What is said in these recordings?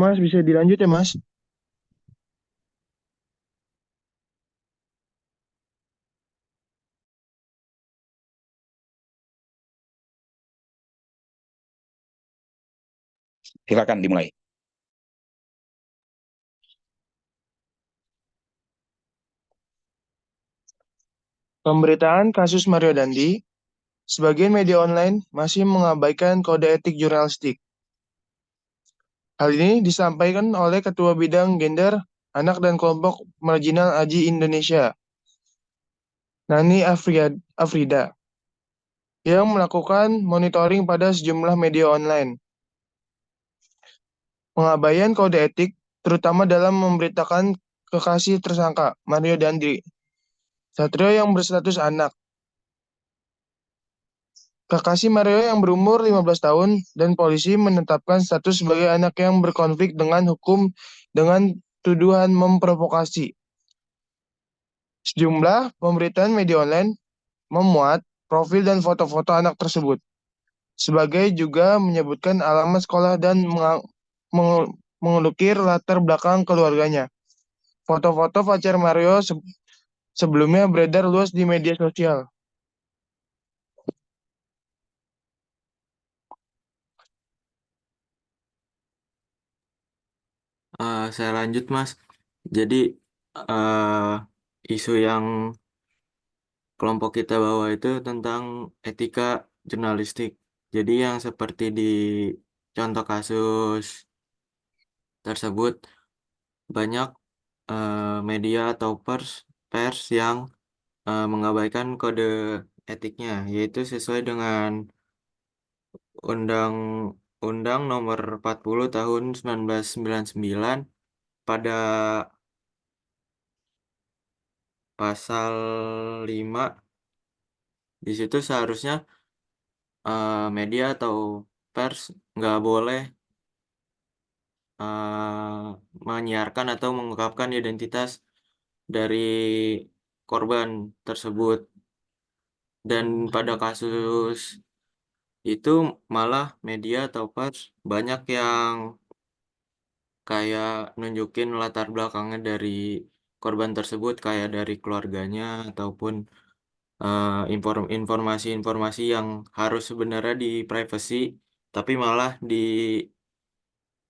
Mas, bisa dilanjut ya, Mas? Silakan dimulai. Pemberitaan kasus Mario Dandi, sebagian media online masih mengabaikan kode etik jurnalistik. Hal ini disampaikan oleh Ketua Bidang Gender, Anak dan Kelompok Marginal AJI Indonesia, Nani Afrida, yang melakukan monitoring pada sejumlah media online. Pengabaian kode etik, terutama dalam memberitakan kekasih tersangka, Mario Dandi, Satrio yang berstatus anak. Kekasih Mario yang berumur 15 tahun dan polisi menetapkan status sebagai anak yang berkonflik dengan hukum dengan tuduhan memprovokasi. Sejumlah pemberitaan media online memuat profil dan foto-foto anak tersebut, sebagai juga menyebutkan alamat sekolah dan mengukir latar belakang keluarganya. Foto-foto pacar Mario sebelumnya beredar luas di media sosial. Saya lanjut, Mas. Jadi, eh, isu yang kelompok kita bawa itu tentang etika jurnalistik. Jadi, yang seperti di contoh kasus tersebut, banyak media atau pers yang mengabaikan kode etiknya, yaitu sesuai dengan Undang-Undang Nomor 40 Tahun 1999 pada pasal 5. Di situ seharusnya media atau pers nggak boleh menyiarkan atau mengungkapkan identitas dari korban tersebut. Dan pada kasus itu malah media atau pers banyak yang kayak nunjukin latar belakangnya dari korban tersebut, kayak dari keluarganya ataupun informasi-informasi yang harus sebenarnya di privacy tapi malah di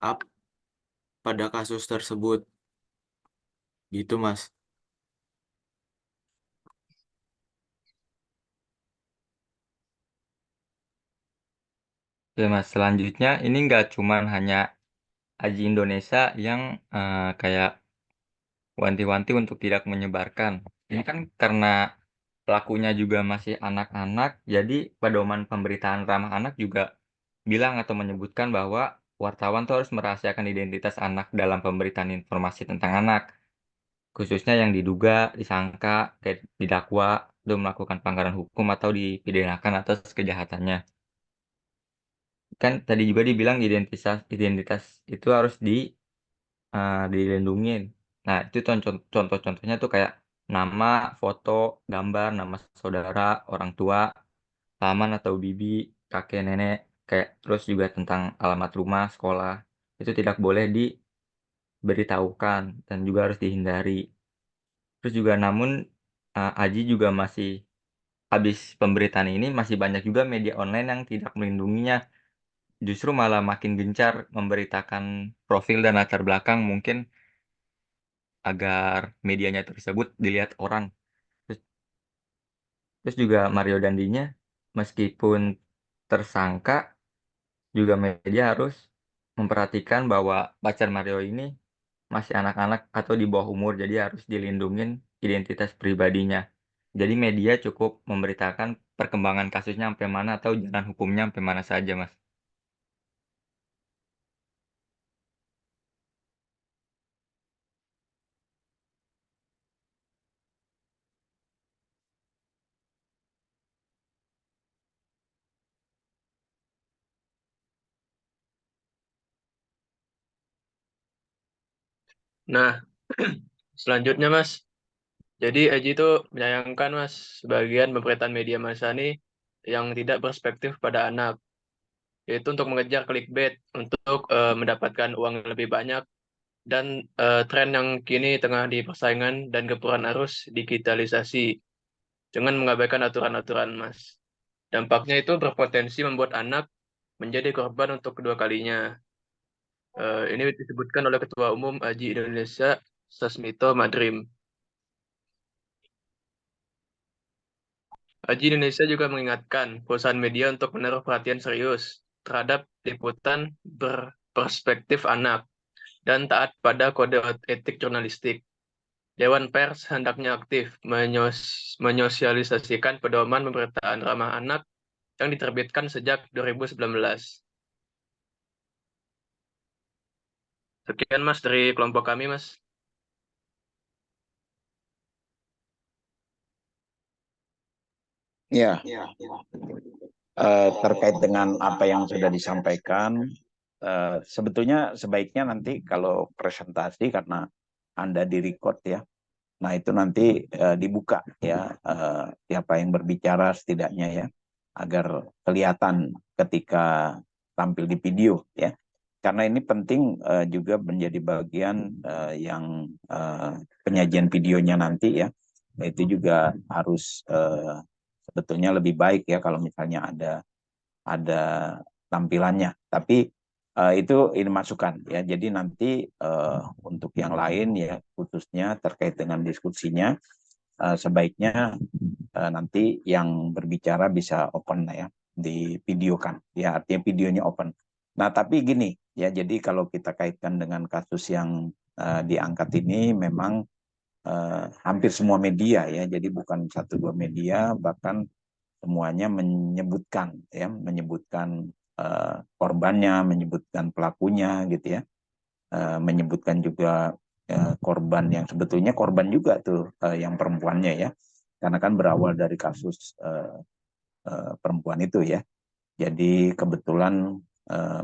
up pada kasus tersebut gitu, Mas. Ya Mas, selanjutnya ini nggak cuman hanya Aji Indonesia yang kayak wanti-wanti untuk tidak menyebarkan. Ini kan karena pelakunya juga masih anak-anak, jadi pedoman pemberitaan ramah anak juga bilang atau menyebutkan bahwa wartawan tuh harus merahasiakan identitas anak dalam pemberitaan informasi tentang anak, khususnya yang diduga, disangka, kayak didakwa, itu melakukan pelanggaran hukum atau dipidanakan atas kejahatannya. Kan tadi juga dibilang identitas identitas itu harus dilindungin. Nah, itu contoh-contohnya tuh kayak nama, foto, gambar, nama saudara, orang tua, paman atau bibi, kakek, nenek, kayak terus juga tentang alamat rumah, sekolah. Itu tidak boleh diberitahukan dan juga harus dihindari. Terus juga namun Aji juga masih habis pemberitaan ini masih banyak juga media online yang tidak melindunginya. Justru malah makin gencar memberitakan profil dan latar belakang mungkin agar medianya tersebut dilihat orang. Terus, terus juga Mario Dandinya meskipun tersangka juga media harus memperhatikan bahwa pacar Mario ini masih anak-anak atau di bawah umur, jadi harus dilindungin identitas pribadinya. Jadi media cukup memberitakan perkembangan kasusnya sampai mana atau jalan hukumnya sampai mana saja, Mas. Nah, selanjutnya Mas, jadi Aji itu menyayangkan Mas, sebagian pemberitaan media massa ini yang tidak berspektif pada anak. yaitu untuk mengejar clickbait untuk mendapatkan uang yang lebih banyak. Dan tren yang kini tengah di persaingan dan gempuran arus digitalisasi dengan mengabaikan aturan-aturan, Mas. Dampaknya itu berpotensi membuat anak menjadi korban untuk kedua kalinya. Ini disebutkan oleh Ketua Umum Aji Indonesia, Sasmito Madrim. Aji Indonesia juga mengingatkan perusahaan media untuk menaruh perhatian serius terhadap liputan berperspektif anak dan taat pada kode etik jurnalistik. Dewan Pers hendaknya aktif menyosialisasikan pedoman pemberitaan ramah anak yang diterbitkan sejak 2019. Sekian, Mas, dari kelompok kami, Mas. Ya, terkait dengan apa yang sudah disampaikan, sebetulnya sebaiknya nanti kalau presentasi, karena Anda di-record ya, nah itu nanti dibuka ya, siapa yang berbicara setidaknya ya, agar kelihatan ketika tampil di video ya. Karena ini penting juga menjadi bagian yang penyajian videonya nanti ya, itu juga harus sebetulnya lebih baik ya kalau misalnya ada tampilannya. Tapi itu ini masukan ya. Jadi nanti untuk yang lain ya, khususnya terkait dengan diskusinya, sebaiknya nanti yang berbicara bisa open ya, divideokan ya, artinya videonya open. Nah tapi gini ya, jadi kalau kita kaitkan dengan kasus yang diangkat ini, memang hampir semua media ya, jadi bukan satu dua media, bahkan semuanya menyebutkan ya, menyebutkan korbannya, menyebutkan pelakunya gitu ya, menyebutkan juga korban yang sebetulnya korban juga tuh yang perempuannya ya, karena kan berawal dari kasus perempuan itu ya. Jadi kebetulan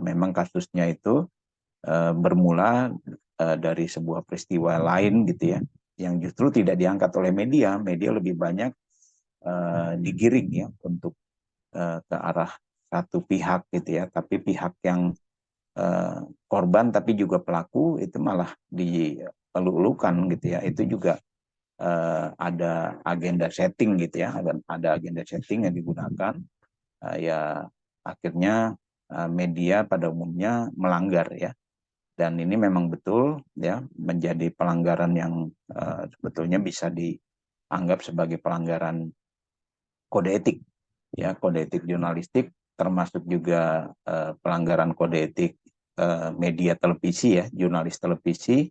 memang kasusnya itu bermula dari sebuah peristiwa lain gitu ya, yang justru tidak diangkat oleh media. Media lebih banyak digiring ya untuk ke arah satu pihak gitu ya, tapi pihak yang korban tapi juga pelaku itu malah dielulukan gitu ya. Itu juga ada agenda setting gitu ya, ada agenda setting yang digunakan, ya akhirnya media pada umumnya melanggar ya. Dan ini memang betul ya, menjadi pelanggaran yang sebetulnya bisa dianggap sebagai pelanggaran kode etik ya, kode etik jurnalistik, termasuk juga pelanggaran kode etik media televisi ya, jurnalis televisi,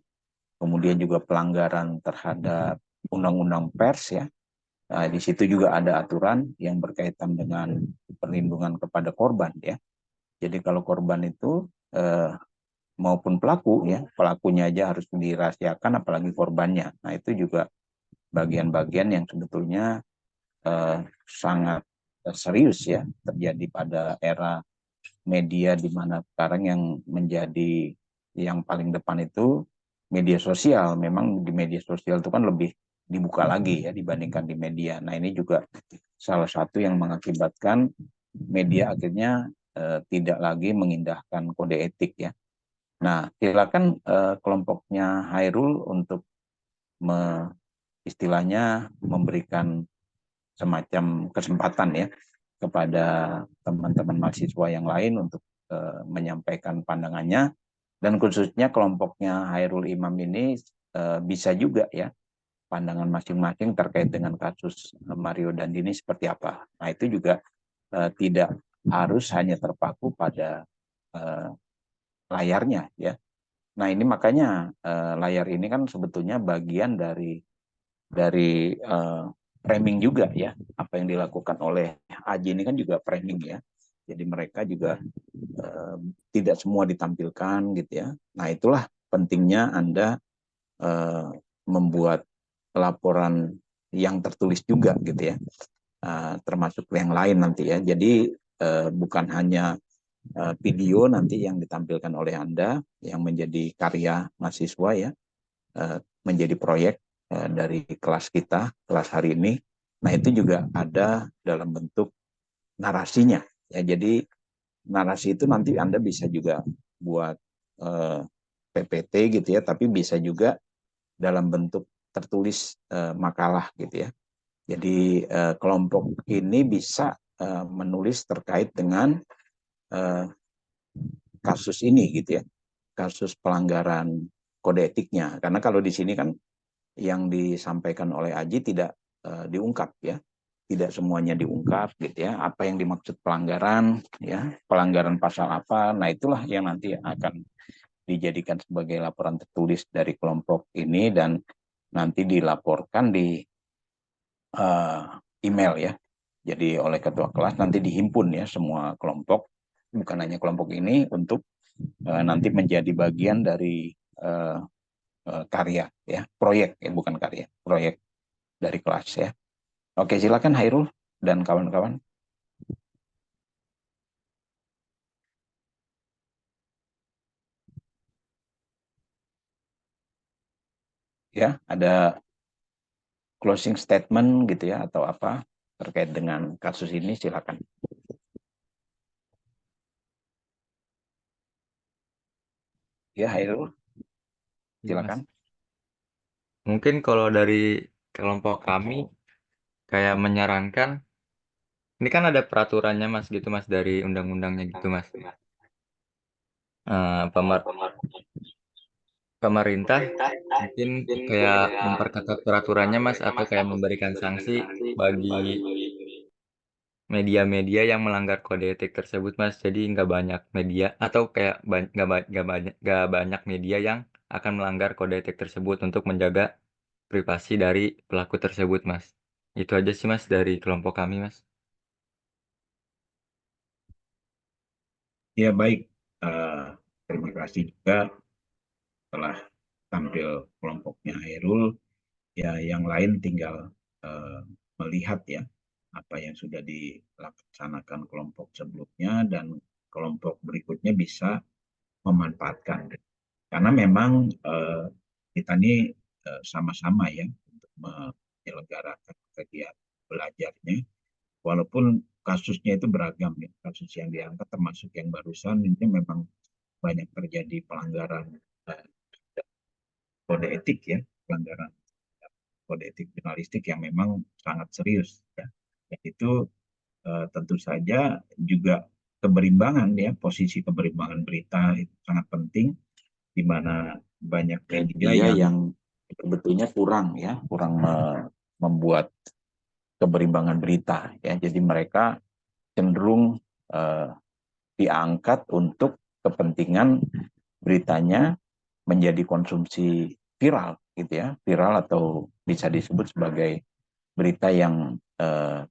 kemudian juga pelanggaran terhadap undang-undang pers ya. Nah, di situ juga ada aturan yang berkaitan dengan perlindungan kepada korban ya. Jadi kalau korban itu maupun pelaku ya, pelakunya aja harus dirahasiakan, apalagi korbannya. Nah itu juga bagian-bagian yang sebetulnya sangat serius ya, terjadi pada era media, di mana sekarang yang menjadi yang paling depan itu media sosial. Memang di media sosial itu kan lebih dibuka lagi ya dibandingkan di media. Nah ini juga salah satu yang mengakibatkan media akhirnya tidak lagi mengindahkan kode etik ya. Nah silakan kelompoknya Hairul untuk istilahnya memberikan semacam kesempatan ya kepada teman-teman mahasiswa yang lain untuk menyampaikan pandangannya, dan khususnya kelompoknya Hairul Imam ini bisa juga ya pandangan masing-masing terkait dengan kasus Mario Dandini seperti apa. Nah itu juga tidak harus hanya terpaku pada layarnya ya. Nah ini makanya layar ini kan sebetulnya bagian dari framing juga ya, apa yang dilakukan oleh Aji ini kan juga framing ya, jadi mereka juga tidak semua ditampilkan gitu ya. Nah itulah pentingnya Anda membuat laporan yang tertulis juga gitu ya, termasuk yang lain nanti ya. Jadi bukan hanya video nanti yang ditampilkan oleh Anda yang menjadi karya mahasiswa ya, menjadi proyek dari kelas kita, kelas hari ini. Nah itu juga ada dalam bentuk narasinya ya. Jadi narasi itu nanti Anda bisa juga buat PPT gitu ya, tapi bisa juga dalam bentuk tertulis makalah gitu ya. Jadi kelompok ini bisa menulis terkait dengan kasus ini gitu ya, kasus pelanggaran kode etiknya. Karena kalau di sini kan yang disampaikan oleh Aji tidak diungkap ya, tidak semuanya diungkap gitu ya. Apa yang dimaksud pelanggaran ya, pelanggaran pasal apa. Nah itulah yang nanti akan dijadikan sebagai laporan tertulis dari kelompok ini dan nanti dilaporkan di email ya. Jadi oleh ketua kelas nanti dihimpun ya semua kelompok, bukan hanya kelompok ini, untuk nanti menjadi bagian dari karya ya, proyek ya, bukan karya, proyek dari kelas ya. Oke, silakan Hairul dan kawan-kawan. Ya, ada closing statement gitu ya atau apa terkait dengan kasus ini, silakan. Ya, Hairul, Iya, Mas. silakan. Mungkin kalau dari kelompok kami kayak menyarankan, ini kan ada peraturannya Mas gitu Mas dari undang-undangnya gitu Mas. Pemerintah mungkin kayak memperketat peraturannya Mas atau kayak memberikan sanksi bagi media-media yang melanggar kode etik tersebut Mas. Jadi nggak banyak media atau kayak nggak banyak media yang akan melanggar kode etik tersebut untuk menjaga privasi dari pelaku tersebut Mas. Itu aja sih Mas dari kelompok kami Mas. Ya, baik. Terima kasih juga telah tampil kelompoknya Hairul. Ya, yang lain tinggal melihat ya apa yang sudah dilaksanakan kelompok sebelumnya dan kelompok berikutnya bisa memanfaatkan. Karena memang kita ini sama-sama ya untuk menyelenggarakan kegiatan belajarnya, walaupun kasusnya itu beragam ya. Kasus yang diangkat termasuk yang barusan ini memang banyak terjadi pelanggaran kode etik ya, pelanggaran kode etik jurnalistik yang memang sangat serius ya. Dan itu tentu saja juga keberimbangan ya, posisi keberimbangan berita itu sangat penting, di mana banyak media yang sebetulnya kurang ya, kurang membuat keberimbangan berita ya. Jadi mereka cenderung diangkat untuk kepentingan beritanya menjadi konsumsi viral gitu ya, viral atau bisa disebut sebagai berita yang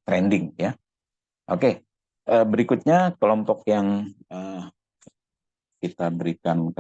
trending ya. Oke, berikutnya kelompok yang kita berikan